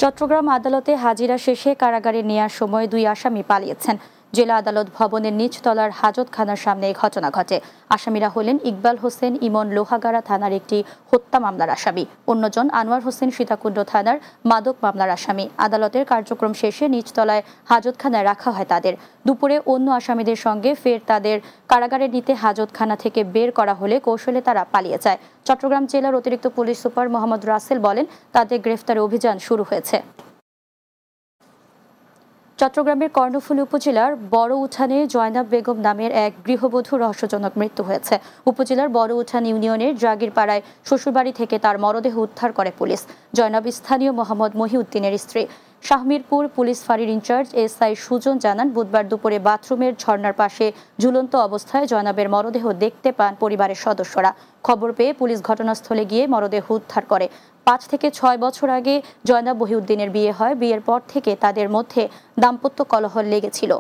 চট্টগ্রাম আদালতে হাজিরা শেষে কারাগারে নেওয়ার সময় দুই আসামি পালিয়েছেন। জেলা আদালত ভবনের নিচতলার হাজতখানার সামনে এই ঘটনা ঘটে। আসামিরা হলেন ইকবাল হোসেন ইমন লোহাগাড়া থানার একটি হত্যা মামলার আসামি, অন্যজন আনোয়ার হোসেন সীতাকুণ্ড থানার মাদক মামলার আসামি। আদালতের কার্যক্রম শেষে নিচতলায় হাজতখানায় রাখা হয় তাদের। দুপুরে অন্য আসামিদের সঙ্গে ফের তাদের কারাগারে নিতে হাজতখানা থেকে বের করা হলে কৌশলে তারা পালিয়ে যায়। চট্টগ্রাম জেলার অতিরিক্ত পুলিশ সুপার মোহাম্মদ রাসেল বলেন, তাদের গ্রেফতারে অভিযান শুরু হয়েছে। চট্টগ্রামের কর্ণফুলী উপজেলার বড় উঠানে জয়নাব বেগম নামের এক গৃহবধূ রহস্যজনক মৃত্যু হয়েছে। উপজেলার বড় উঠান ইউনিয়নের জাগিরপাড়ায় শ্বশুরবাড়ি থেকে তার মরদেহ উদ্ধার করে পুলিশ। জয়নাব স্থানীয় মোহাম্মদ মহিউদ্দিনের স্ত্রী। শাহমিরপুর পুলিশ ফাঁড়ির ইনচার্জ এসআই সুজন জানান, বুধবার দুপুরে বাথরুমের ঝর্ণার পাশে ঝুলন্ত অবস্থায় জয়নাবের মরদেহ দেখতে পান পরিবারের সদস্যরা। খবর পেয়ে পুলিশ ঘটনাস্থলে গিয়ে মরদেহ উদ্ধার করে। 5 থেকে 6 বছর আগে জয়নাব মহিউদ্দিনের বিয়ে হয়। বিয়ের পর থেকে তাদের মধ্যে দাম্পত্য কলহ লেগেছিল।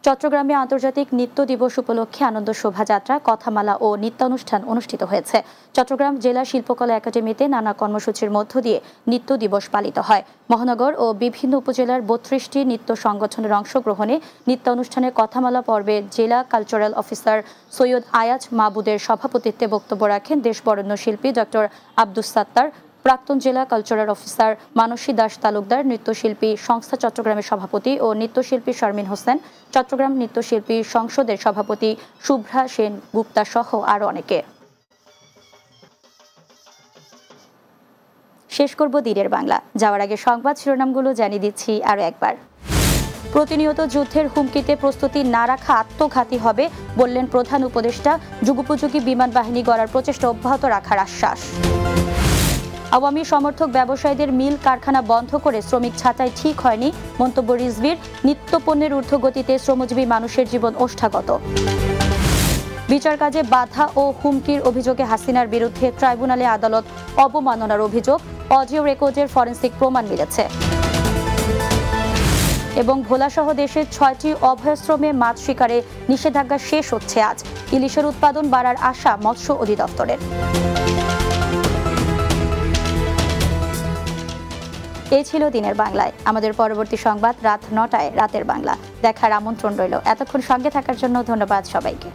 চট্টগ্রামে আন্তর্জাতিক নৃত্য দিবস উপলক্ষে আনন্দ শোভাযাত্রা, কথামালা ও নৃত্যানুষ্ঠান অনুষ্ঠিত হয়েছে। চট্টগ্রাম জেলা শিল্পকলা একাডেমিতে নানা কর্মসূচির মধ্য দিয়ে নৃত্য দিবস পালিত হয়। মহানগর ও বিভিন্ন উপজেলার 32টি নৃত্য সংগঠনের অংশগ্রহণে নৃত্যানুষ্ঠানে কথামালা পর্বে জেলা কালচারাল অফিসার সৈয়দ আয়াজ মাহবুদের সভাপতিত্বে বক্তব্য রাখেন দেশবরেণ্য শিল্পী ডক্টর আব্দুস সাত্তার, প্রাক্তন জেলা কালচারাল অফিসার মানসী দাস তালুকদার, নৃত্যশিল্পী সংস্থা চট্টগ্রামের সভাপতি ও নৃত্যশিল্পী শারমিন হোসেন, চট্টগ্রাম নৃত্যশিল্পী সংসদের সভাপতি শুভ্রা সেন গুপ্তা সহ আরো অনেকে। শেষ করব দিনের বাংলা। যাওয়ার আগে সংবাদ শিরোনামগুলো জানিয়ে দিচ্ছি আরো একবার। প্রতিনিয়ত যুদ্ধের হুমকিতে প্রস্তুতি না রাখা আত্মঘাতী হবে বললেন প্রধান উপদেষ্টা। যুগোপযোগী বিমান বাহিনী গড়ার প্রচেষ্টা অব্যাহত রাখার আশ্বাস। আওয়ামী সমর্থক ব্যবসায়ীদের মিল কারখানা বন্ধ করে শ্রমিক ছাঁটাই ঠিক হয়নি মন্তব্য রিজভির। নিত্যপণ্যের ঊর্ধ্বগতিতে শ্রমজীবী মানুষের জীবন ওষ্ঠাগত। বিচার কাজে বাধা ও হুমকির অভিযোগে হাসিনার বিরুদ্ধে ট্রাইব্যুনালে আদালত অবমাননার অভিযোগ, অডিও রেকর্ডের ফরেনসিক প্রমাণ মিলেছে। এবং ভোলাসহ দেশের 6টি অভয়াশ্রমে মাছ শিকারে নিষেধাজ্ঞা শেষ হচ্ছে আজ। ইলিশের উৎপাদন বাড়ার আশা মৎস্য অধিদপ্তরের। এই ছিল দিনের বাংলায়। আমাদের পরবর্তী সংবাদ রাত 9টায় রাতের বাংলা দেখার আমন্ত্রণ রইল। এতক্ষণ সঙ্গে থাকার জন্য ধন্যবাদ সবাইকে।